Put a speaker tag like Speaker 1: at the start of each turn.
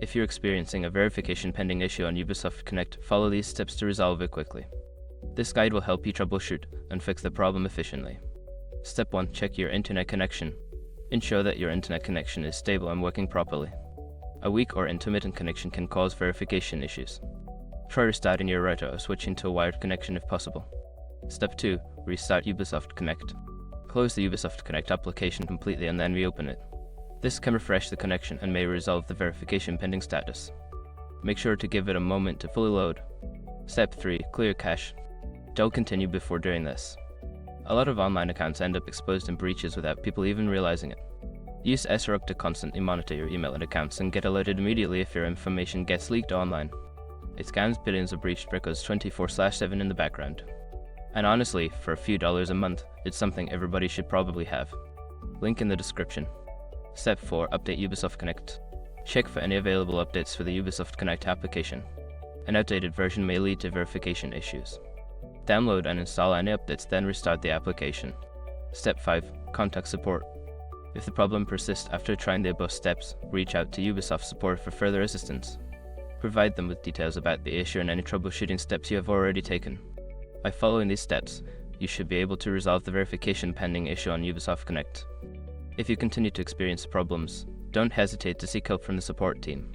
Speaker 1: If you're experiencing a verification pending issue on Ubisoft Connect, follow these steps to resolve it quickly. This guide will help you troubleshoot and fix the problem efficiently. Step 1. Check your internet connection. Ensure that your internet connection is stable and working properly. A weak or intermittent connection can cause verification issues. Try restarting your router or switching to a wired connection if possible. Step 2. Restart Ubisoft Connect. Close the Ubisoft Connect application completely and then reopen it. This can refresh the connection and may resolve the verification pending status. Make sure to give it a moment to fully load. Step 3. Clear cache. Don't continue before doing this. A lot of online accounts end up exposed in breaches without people even realizing it. Use SRUP to constantly monitor your email and accounts and get alerted immediately if your information gets leaked online. It scans billions of breached records 24/7 in the background. And honestly, for a few dollars a month, it's something everybody should probably have. Link in the description. Step 4. Update Ubisoft Connect. Check for any available updates for the Ubisoft Connect application. An outdated version may lead to verification issues. Download and install any updates, then restart the application. Step 5. Contact support. If the problem persists after trying the above steps, reach out to Ubisoft support for further assistance. Provide them with details about the issue and any troubleshooting steps you have already taken. By following these steps, you should be able to resolve the verification pending issue on Ubisoft Connect. If you continue to experience problems, don't hesitate to seek help from the support team.